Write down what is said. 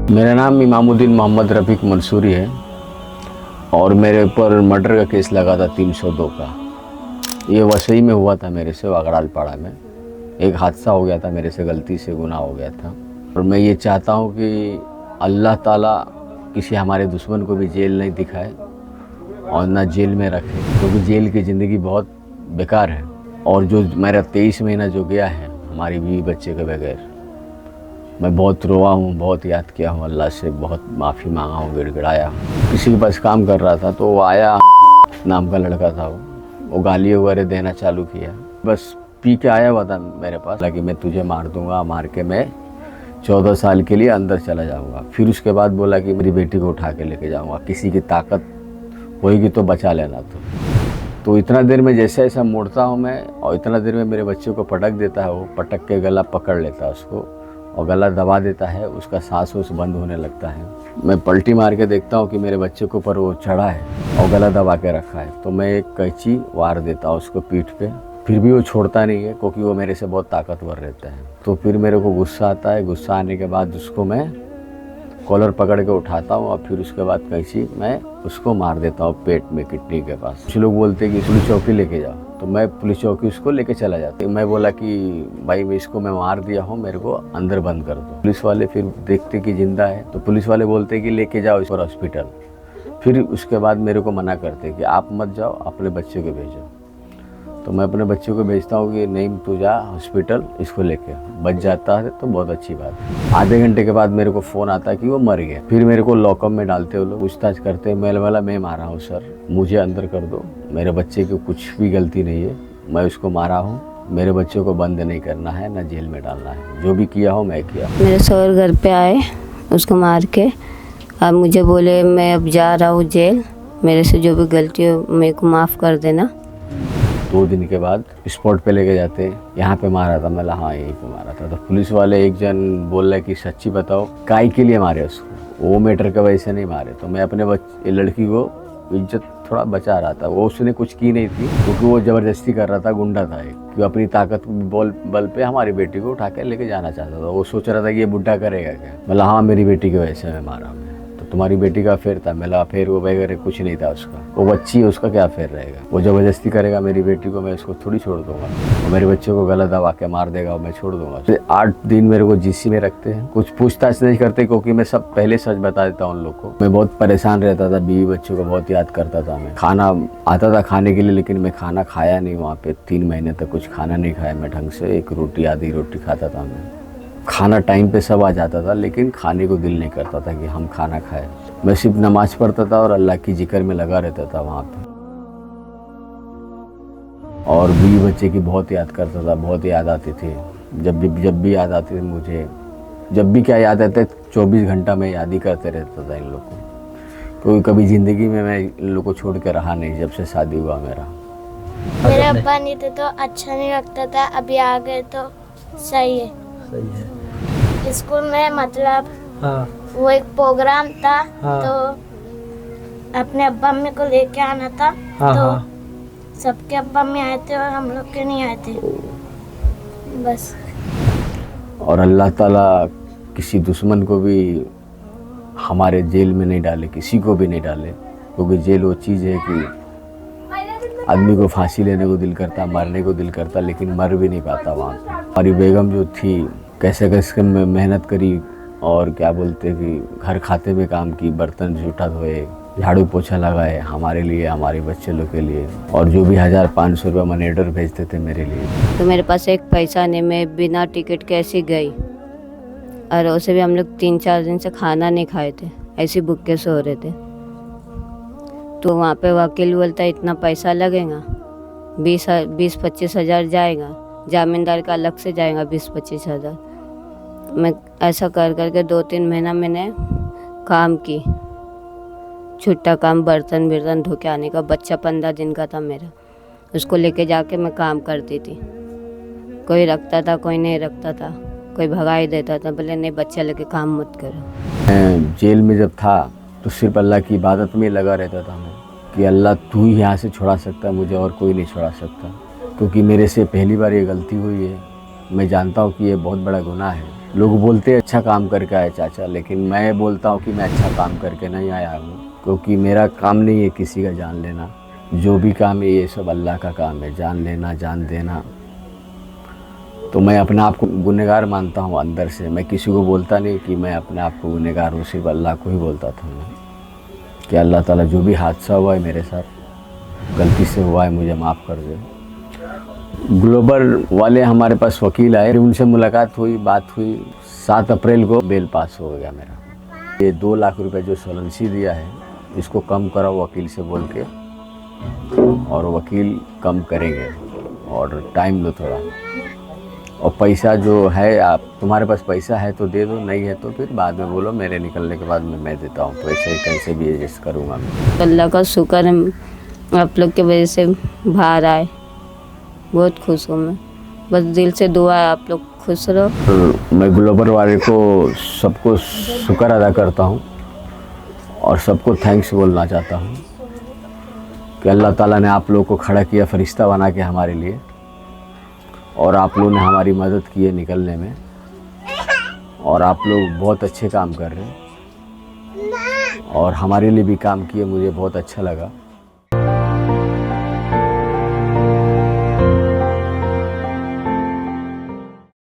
मेरा नाम इमामुद्दीन मोहम्मद रफ़ीक मंसूरी है और मेरे ऊपर मर्डर का केस लगा था 302 का। ये वसई में हुआ था मेरे से, वागड़ाल पाड़ा में। एक हादसा हो गया था मेरे से, गलती से गुनाह हो गया था। और मैं ये चाहता हूँ कि अल्लाह ताला किसी हमारे दुश्मन को भी जेल नहीं दिखाए और ना जेल में रखे, क्योंकि जेल की ज़िंदगी बहुत बेकार है। और जो मेरा 23 महीना जो गया है हमारी बीवी बच्चे के बगैर, मैं बहुत रोआ हूँ, बहुत याद किया हूँ, अल्लाह से बहुत माफ़ी मांगा हूँ, गिड़गिड़ाया हूँ। किसी के पास काम कर रहा था तो वो आया, नाम का लड़का था, वो गाली वगैरह देना चालू किया। बस पी के आया हुआ था मेरे पास, कि मैं तुझे मार दूंगा, मार के मैं 14 साल के लिए अंदर चला जाऊंगा। फिर उसके बाद बोला कि मेरी बेटी को उठा के लेके जाऊंगा, किसी की ताकत होएगी तो बचा लेना। तो इतना देर में जैसे ऐसा मोड़ता हूँ मैं, और इतना देर में मेरे बच्चे को पटक देता है। वो पटक के गला पकड़ लेता है उसको और गला दबा देता है, उसका सांस उस बंद होने लगता है। मैं पलटी मार के देखता हूँ कि मेरे बच्चे के ऊपर वो चढ़ा है और गला दबा के रखा है। तो मैं एक कैंची वार देता हूँ उसको पीठ पे, फिर भी वो छोड़ता नहीं है, क्योंकि वो मेरे से बहुत ताकतवर रहता है। तो फिर मेरे को गुस्सा आता है। गुस्सा आने के बाद उसको मैं कॉलर पकड़ के उठाता हूँ और फिर उसके बाद कैंची मैं उसको मार देता हूँ पेट में, किडनी के पास। कुछ लोग बोलते हैं कि पुलिस चौकी लेके जाओ, तो मैं पुलिस चौकी उसको लेके चला जाता। मैं बोला कि भाई मैं इसको मार दिया हूँ, मेरे को अंदर बंद कर दो। पुलिस वाले फिर देखते कि जिंदा है, तो पुलिस वाले बोलते कि लेके जाओ इसको हॉस्पिटल। फिर उसके बाद मेरे को मना करते कि आप मत जाओ, अपने बच्चे को भेजो। तो मैं अपने बच्चे को भेजता हूँ कि नहीं तू जा हॉस्पिटल, इसको लेके बच जाता है तो बहुत अच्छी बात है। आधे घंटे के बाद मेरे को फ़ोन आता है कि वो मर गया। फिर मेरे को लॉकअप में डालते, वो लोग पूछताछ करते हैं। मैं मारा हूँ सर, मुझे अंदर कर दो, मेरे बच्चे की कुछ भी गलती नहीं है, मैं उसको मारा हूँ, मेरे बच्चे को बंद नहीं करना है, ना जेल में डालना है, जो भी किया हो मैं किया। मेरे सौर घर पे आए उसको मार के, अब मुझे बोले मैं अब जा रहा हूँ जेल, मेरे से जो भी गलती हो मेरे को माफ़ कर देना। 2 दिन के बाद स्पॉट पे लेके जाते, यहाँ पे मारा था। मैं हाँ यहीं पे मारा था। तो पुलिस वाले एक जन बोल रहे कि सच्ची बताओ काहे के लिए मारे उसको, वो मैटर के वजह से नहीं मारे। तो मैं अपने लड़की को इज्जत थोड़ा बचा रहा था। वो उसने कुछ की नहीं थी, क्योंकि वो ज़बरदस्ती कर रहा था, गुंडा था एक, कि अपनी ताकत बल पे हमारी बेटी को उठा के लेके जाना चाहता था। वो सोच रहा था कि ये बुढ़ा करेगा क्या। मतलब हाँ मेरी बेटी की वजह से मैं मारा। तो तुम्हारी बेटी का अफेयर था। मेरा अफेयर वो वगैरह कुछ नहीं था उसका, वो बच्ची है, उसका क्या अफेयर रहेगा। वो ज़बरदस्ती करेगा मेरी बेटी को, मैं उसको थोड़ी छोड़ दूंगा। और मेरे बच्चे को गला दबा के मार देगा और मैं छोड़ दूंगा। तो 8 दिन मेरे को जीसी में रखते हैं, कुछ पूछताछ नहीं करते, क्योंकि मैं सब पहले सच बता देता हूँ उन लोग को। मैं बहुत परेशान रहता था, बीवी बच्चों को बहुत याद करता था। मैं खाना आता था खाने के लिए, लेकिन मैं खाना खाया नहीं वहाँ पे। 3 महीने तक कुछ खाना नहीं खाया मैं ढंग से। एक रोटी आधी रोटी खाता था मैं। खाना टाइम पे सब आ जाता था, लेकिन खाने को दिल नहीं करता था कि हम खाना खाएं। मैं सिर्फ नमाज पढ़ता था और अल्लाह की जिक्र में लगा रहता था वहाँ पे। और बीवी बच्चे की बहुत याद करता था, बहुत याद आती थी। जब भी याद आती थी मुझे, जब भी क्या याद आते, 24 घंटा मैं याद ही करते रहता था इन लोग को, क्योंकि कभी ज़िंदगी में मैं इन लोग को छोड़ के रहा नहीं जब से शादी हुआ मेरा। मेरे अब्बा नहीं थे तो अच्छा नहीं लगता था, अभी आ गए तो सही है। सही है। स्कूल में मतलब हाँ। वो एक प्रोग्राम था, हाँ। तो अपने अब्बा अम्मी को लेके आना था। हाँ, तो हाँ। सबके अब्बा अम्मी आए थे और हम लोग के नहीं आए थे बस। और अल्लाह ताला किसी दुश्मन को भी हमारे जेल में नहीं डाले, किसी को भी नहीं डाले, क्योंकि जेल वो चीज़ है कि आदमी को फांसी लेने को दिल करता, मरने को दिल करता, लेकिन मर भी नहीं पाता वहाँ पे। हमारी बेगम जो थी कैसे कैसे मेहनत करी, और क्या बोलते कि घर खाते में काम की, बर्तन जूठा धोए, झाड़ू पोछा लगाए हमारे लिए, हमारे बच्चे लोग के लिए। और जो भी 1500 रुपये मनी ऑर्डर भेजते थे मेरे लिए। तो मेरे पास एक पैसा नहीं, मैं बिना टिकट के ऐसे गई, और उसे भी हम लोग 3-4 दिन से खाना नहीं खाए थे, ऐसे भूखे सो रहे थे। तो वहाँ पे वकील बोलता है इतना पैसा लगेगा, 20-25 हज़ार जाएगा, जामीनदार का अलग से जाएगा 20-25 हज़ार। मैं ऐसा कर करके 2-3 महीना मैंने काम की, छुट्टा काम, बर्तन धो के आने का। बच्चा 15 दिन का था मेरा, उसको लेके जाके मैं काम करती थी। कोई रखता था, कोई नहीं रखता था, कोई भगाई देता था, बोले नहीं बच्चा लेके काम मत करो। मैं जेल में जब था तो सिर्फ अल्लाह की इबादत में लगा रहता था मैं, कि अल्लाह तू ही यहाँ से छुड़ा सकता है मुझे, और कोई नहीं छुड़ा सकता। क्योंकि मेरे से पहली बार ये गलती हुई है। मैं जानता हूँ कि ये बहुत बड़ा गुनाह है, लोग बोलते हैं अच्छा काम करके आए चाचा, लेकिन मैं बोलता हूँ कि मैं अच्छा काम करके नहीं आया हूँ, क्योंकि मेरा काम नहीं है किसी का जान लेना। जो भी काम है ये सब अल्लाह का काम है, जान लेना जान देना। तो मैं अपने आप को गुनहगार मानता हूँ अंदर से। मैं किसी को बोलता नहीं कि मैं अपने आप को गुनहगार हूँ, सिर्फ अल्लाह को ही बोलता था मैं कि अल्लाह ताला जो भी हादसा हुआ है मेरे साथ, गलती से हुआ है, मुझे माफ़ कर दे। ग्लोबल वाले हमारे पास वकील आए, उनसे मुलाकात हुई, बात हुई। 7 अप्रैल को बेल पास हो गया मेरा। ये 2 लाख रुपए जो सोलंसी दिया है इसको कम कराओ वकील से बोल के, और वकील कम करेंगे, और टाइम लो थोड़ा। और पैसा जो है, आप तुम्हारे पास पैसा है तो दे दो, नहीं है तो फिर बाद में बोलो, मेरे निकलने के बाद मैं देता हूँ पैसे, कैसे भी एडजस्ट करूँगा मैं। अल्लाह का शुक्र है आप लोग के वजह से बाहर आए, बहुत खुश हूँ मैं। बस दिल से दुआ है आप लोग खुश रहो। तो मैं ग्लोबल वाले को सबको शुक्र अदा करता हूँ और सबको थैंक्स बोलना चाहता हूँ कि अल्लाह ताला ने आप लोगों को खड़ा किया फरिश्ता बना के हमारे लिए, और आप लोगों ने हमारी मदद की है निकलने में, और आप लोग बहुत अच्छे काम कर रहे हैं और हमारे लिए भी काम किए, मुझे बहुत अच्छा लगा।